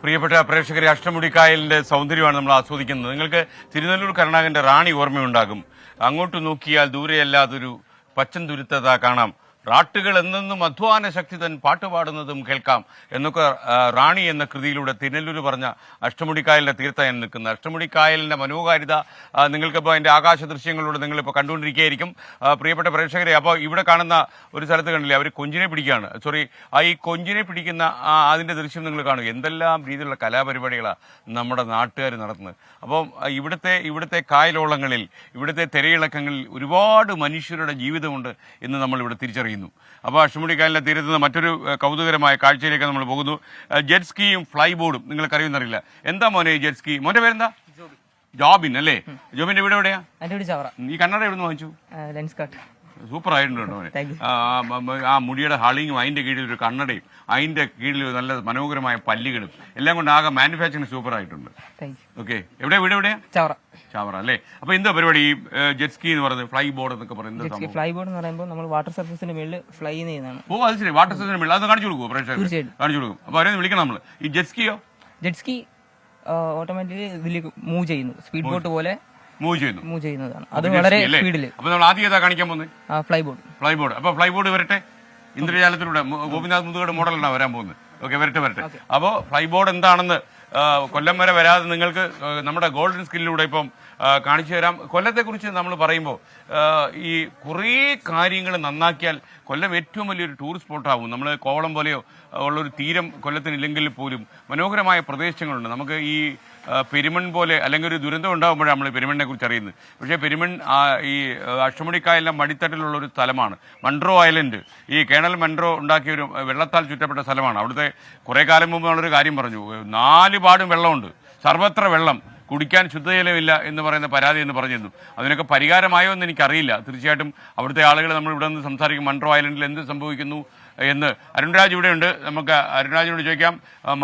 പ്രിയപ്പെട്ട പ്രേക്ഷകരെ, അഷ്ടമുടിക്കായലിന്റെ സൗന്ദര്യമാണ് നമ്മൾ ആസ്വദിക്കുന്നത്. നിങ്ങൾക്ക് തിരുനെല്ലൂർ കരുണാകരന്റെ റാണി ഓർമ്മയുണ്ടാകും. അങ്ങോട്ട് നോക്കിയാൽ ദൂരെയല്ലാതൊരു പച്ചൻ തുരുത്തത കാണാം. റാട്ടുകൾ എന്നെന്നും അധ്വാന ശക്തി തൻ പാട്ടുപാടുന്നതും കേൾക്കാം എന്നൊക്കെ റാണി എന്ന കൃതിയിലൂടെ തിരുനെല്ലൂർ പറഞ്ഞ അഷ്ടമുടിക്കായലിന്റെ തീർത്ഥം നിൽക്കുന്നത്. അഷ്ടമുടിക്കായലിന്റെ മനോഹാരിത നിങ്ങൾക്കിപ്പോൾ അതിന്റെ ആകാശ ദൃശ്യങ്ങളിലൂടെ നിങ്ങളിപ്പോൾ കണ്ടുകൊണ്ടിരിക്കുകയായിരിക്കും. പ്രിയപ്പെട്ട പ്രേക്ഷകരെ, അപ്പോൾ ഇവിടെ കാണുന്ന ഒരു സ്ഥലത്ത് കണ്ടില്ലേ, അവർ കൊഞ്ചിനെ പിടിക്കുകയാണ്. ഈ കൊഞ്ചിനെ പിടിക്കുന്ന അതിന്റെ ദൃശ്യം നിങ്ങൾ കാണുക. എന്തെല്ലാം രീതിയിലുള്ള കലാപരിപാടികളാണ് നമ്മുടെ നാട്ടുകാർ നടത്തുന്നത്. അപ്പോൾ ഇവിടുത്തെ കായലോളങ്ങളിൽ, ഇവിടുത്തെ തിരയിളക്കങ്ങളിൽ ഒരുപാട് മനുഷ്യരുടെ ജീവിതമുണ്ട് എന്ന് നമ്മൾ ഇവിടെ തിരിച്ചറിയുന്നു. അപ്പോൾ അഷ്ടമുടിക്കായലിന്റെ തീരത്ത് നിന്ന് മറ്റൊരു കൗതുകരമായ കാഴ്ചയിലേക്ക് നമ്മൾ പോകുന്നു. ജെറ്റ് സ്കീയും ഫ്ലൈ ബോർഡും നിങ്ങൾക്കറിയുന്നറിയില്ല. എന്താ മോനെ ജെറ്റ് സ്കീ? മോന്റെ പേരെന്താ? ജോബിൻ അല്ലേ? ജോബിന്റെ വീട് എവിടെയാ? ഈ കണ്ണട എവിടെ നിന്ന് വാങ്ങിച്ചു? സൂപ്പർ ആയിട്ടുണ്ട് മോനെ. ആ മുടിയുടെ ഹളിങ്ങും അതിന്റെ കീഴിൽ ഒരു കണ്ണടയും അതിന്റെ കീഴിൽ നല്ല മനോഹരമായ പല്ലുകളും എല്ലാം കൊണ്ട് ആകെ മാനുഫാക്ചറിങ് സൂപ്പർ ആയിട്ടുണ്ട്. ഓക്കെ, വീട് എവിടെയാ? ചാവറ അല്ലേ? അപ്പൊ എന്താ പരിപാടി ഈ ജെറ്റ് സ്കീ എന്ന് പറയുന്നത്? ഫ്ലൈ ബോർഡ് എന്നൊക്കെ പറയുന്നത്? ഫ്ലൈ ബോർഡ് എന്ന് പറയുമ്പോൾ നമ്മൾ വാട്ടർ സർഫസിന്റെ മേളിൽ ഫ്ലൈ ചെയ്യുന്നതാണ്. ഓ, അത് ശരി. വാട്ടർ സർഫസിന്റെ മേളിൽ അത് കാണിച്ചു കൊടുക്കുമോ? പ്രേക്ഷകർ കാണിച്ചു കൊടുക്കും. അപ്പൊ അവരെ വിളിക്കണം നമ്മൾ. ഈ ജെറ്റ് സ്കീയോ? ജെറ്റ് സ്കീ ഓട്ടോമാറ്റിക്കലി ഇതിലേക്ക് മൂവ് ചെയ്യുന്നു. സ്പീഡ് ബോട്ട് പോലെ മൂവ് ചെയ്യുന്നതാണ്. അത് വളരെ സ്പീഡില്. അപ്പൊ നമ്മൾ ആദ്യം ഏതാ കാണിക്കാൻ പോകുന്നത്? Fly board. അപ്പൊ ഫ്ലൈ ബോർഡ് വരട്ടെ. ഇന്ദ്രജാലത്തിലൂടെ ഗോപിനാഥ് മുതുകയുടെ മോഡലാണ് വരാൻ പോകുന്നത്. ഓക്കെ, വരട്ടെ. അപ്പോൾ ഫ്ലൈ ബോർഡ് എന്താണെന്ന് കൊല്ലം വരെ വരാതെ നിങ്ങൾക്ക് നമ്മുടെ ഗോൾഡൻ സ്കില്ലിലൂടെ ഇപ്പം കാണിച്ചു തരാം. കൊല്ലത്തെക്കുറിച്ച് നമ്മൾ പറയുമ്പോൾ ഈ കുറേ കാര്യങ്ങൾ നന്നാക്കിയാൽ കൊല്ലം ഏറ്റവും വലിയൊരു ടൂറിസ്റ്റ് സ്പോട്ടാവും. നമ്മൾ കോവളം പോലെയോ ഉള്ളൊരു തീരം കൊല്ലത്തിനില്ലെങ്കിൽ പോലും മനോഹരമായ പ്രദേശങ്ങളുണ്ട്. നമുക്ക് ഈ പെരുമൺ പോലെ അല്ലെങ്കിൽ ഒരു ദുരന്തം ഉണ്ടാകുമ്പോഴാണ് നമ്മൾ പെരുമണിനെ കുറിച്ച് അറിയുന്നത്. പക്ഷേ പെരുമൺ ഈ അഷ്ടമുടിക്കായലിന്റെ മടിത്തട്ടിലുള്ള ഒരു സ്ഥലമാണ്. മൺട്രോ ഐലൻഡ്, ഈ കേണൽ മൺട്രോ ഉണ്ടാക്കിയ ഒരു വെള്ളത്താൽ ചുറ്റപ്പെട്ട സ്ഥലമാണ്. അവിടുത്തെ കുറേ കാലം മുമ്പ് നമ്മളൊരു കാര്യം പറഞ്ഞു, 4 പാടും വെള്ളമുണ്ട്, സർവത്ര വെള്ളം, കുടിക്കാൻ ശുദ്ധജലമില്ല എന്ന് പറയുന്ന പരാതി എന്ന് പറഞ്ഞിരുന്നു. അതിനൊക്കെ പരിഹാരമായോ എന്ന് എനിക്കറിയില്ല. തീർച്ചയായിട്ടും അവിടുത്തെ ആളുകൾ നമ്മൾ ഇവിടെ നിന്ന് സംസാരിക്കും. മൺട്രോ ഐലൻഡിൽ എന്ത് സംഭവിക്കുന്നു എന്ന്. അരുൺരാജ് ഇവിടെയുണ്ട്. നമുക്ക് അരുൺരാജിനോട് ചോദിക്കാം,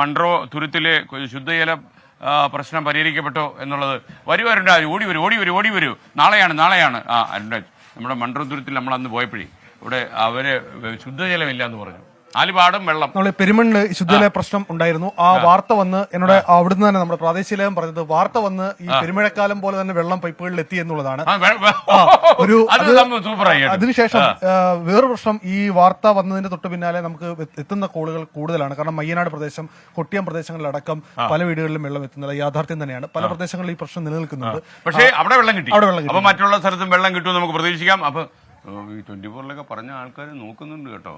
മൺട്രോ തുരുത്തിലെ ശുദ്ധജല പ്രശ്നം പരിഹരിക്കപ്പെട്ടോ എന്നുള്ളത്. വരൂ അരുൺരാജ്, ഓടി വരൂ. നാളെയാണ്. അരുൺരാജ്, നമ്മുടെ മൺട്രോ തുരുത്തിൽ നമ്മൾ അന്ന് പോയപ്പോഴേ ഇവിടെ അവര് ശുദ്ധജലമില്ല എന്ന് പറഞ്ഞു. 4 പാടും വെള്ളം. നമ്മൾ പെരുമണ്ണ് ശുദ്ധജല പ്രശ്നം ഉണ്ടായിരുന്നു. ആ വാർത്ത വന്ന് എന്നോട് അവിടുന്ന് തന്നെ നമ്മുടെ പ്രാദേശിക ലേഖനം പറഞ്ഞത്, വാർത്ത വന്ന് ഈ പെരുമഴക്കാലം പോലെ തന്നെ വെള്ളം പൈപ്പുകളിൽ എത്തി എന്നുള്ളതാണ്. അതിനുശേഷം വേറൊരു പ്രശ്നം, ഈ വാർത്ത വന്നതിന്റെ തൊട്ട് പിന്നാലെ നമുക്ക് എത്തുന്ന കോളുകൾ കൂടുതലാണ്. കാരണം മയ്യനാട് പ്രദേശം, കൊട്ടിയം പ്രദേശങ്ങളിലടക്കം പല വീടുകളിലും വെള്ളം എത്തുന്നത് യാഥാർത്ഥ്യം തന്നെയാണ്. പല പ്രദേശങ്ങളിലും ഈ പ്രശ്നം നിലനിൽക്കുന്നുണ്ട്. പക്ഷേ അവിടെ വെള്ളം കിട്ടി. മറ്റുള്ള സ്ഥലത്തും വെള്ളം കിട്ടും നമുക്ക് പ്രതീക്ഷിക്കാം. അപ്പൊ ഈ 24-ലൊക്കെ പറഞ്ഞ ആൾക്കാർ നോക്കുന്നുണ്ട് കേട്ടോ.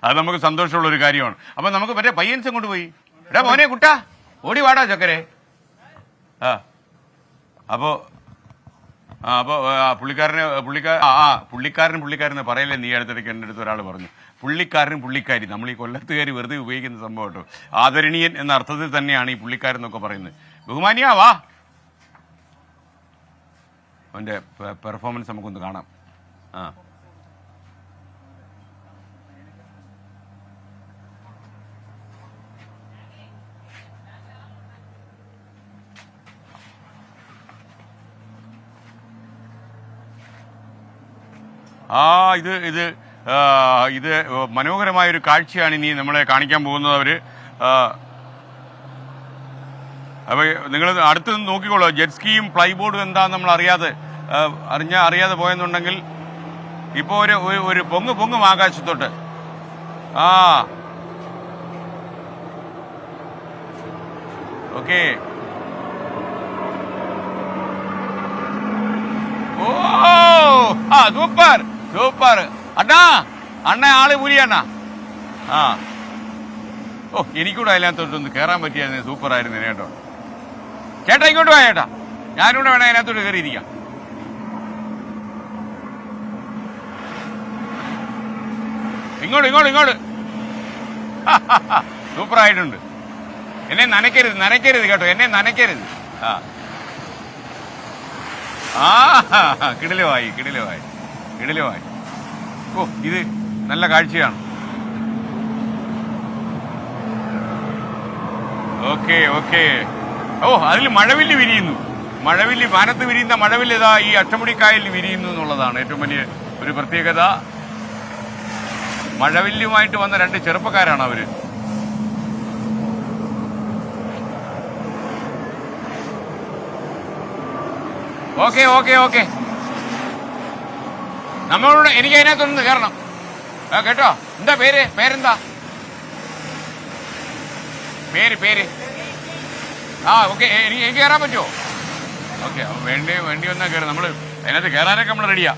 അത് നമുക്ക് സന്തോഷമുള്ള ഒരു കാര്യമാണ്. അപ്പൊ നമുക്ക് മറ്റേ പയ്യൻസ് അങ്ങോട്ട് പോയി, എടാ മോനെ കുട്ടാ ഓടി വാടാ ചക്കരെ. അപ്പോ പുള്ളിക്കാരനെ പറയല്ലേ നീ അടുത്തിടയ്ക്ക് എൻ്റെ അടുത്ത് ഒരാൾ പറഞ്ഞു. പുള്ളിക്കാരി, നമ്മൾ ഈ കൊല്ലത്തുകാരി വെറുതെ ഉപയോഗിക്കുന്ന സംഭവം കേട്ടോ. ആദരണീയൻ എന്ന അർത്ഥത്തിൽ തന്നെയാണ് ഈ പുള്ളിക്കാരൻ എന്നൊക്കെ പറയുന്നത്. ബഹുമാനിയാ വാ, അവൻ്റെ പെർഫോമൻസ് നമുക്കൊന്ന് കാണാം. ഇത് മനോഹരമായൊരു കാഴ്ചയാണ് ഇനി നമ്മളെ കാണിക്കാൻ പോകുന്നത് അവര്. അപ്പൊ നിങ്ങൾ അടുത്ത് നിന്ന് നോക്കിക്കോളൂ. ജെറ്റ് സ്കീയും ഫ്ലൈ ബോർഡും എന്താന്ന് നമ്മൾ അറിയാതെ പോയെന്നുണ്ടെങ്കിൽ ഇപ്പോ ഒരു പൊങ്ങും ആകാശത്തോട്ട്. ഓക്കെ. സൂപ്പർ അണ്ണ ആള് പുലിയണ്ണ. എനിക്കൂടെ അതിനകത്തോട്ടൊന്ന് കയറാൻ പറ്റിയായിരുന്നു. സൂപ്പർ ആയിരുന്നു കേട്ടോ. ചേട്ടാ ഇങ്ങോട്ട് പോയാ ചേട്ടാ, ഞാനിവിടെ വേണം അതിനകത്തോട്ട് കയറിയിരിക്കാം. ഇങ്ങോട്ട് സൂപ്പറായിട്ടുണ്ട്. എന്നെ നനയ്ക്കരുത് കേട്ടോ, എന്നെ നനയ്ക്കരുത്. കിടിലമായി. ഓ, ഇത് നല്ല കാഴ്ചയാണ്. ഓക്കെ. ഓ, അതിൽ മഴവില്ല് വിരിയുന്നു. മാനത്ത് വിരിയുന്ന മഴവില്ല് ഇതാ ഈ അഷ്ടമുടിക്കായലിൽ വിരിയുന്നു എന്നുള്ളതാണ് ഏറ്റവും വലിയ ഒരു പ്രത്യേകത. മഴവില്ലുമായിട്ട് വന്ന 2 ചെറുപ്പക്കാരാണ് അവര്. Okay okay okay. നമ്മളോട് എനിക്ക് അതിനകത്തൊന്ന് കയറണം കേട്ടോ. എന്താ പേരെന്താ പേര്? ആ ഓക്കെ, എനിക്ക് കയറാൻ പറ്റുമോ? ഓക്കെ, വേണ്ടി വന്നാൽ കയറാം. നമ്മൾ അതിനകത്ത് കയറാനൊക്കെ നമ്മൾ റെഡിയാ.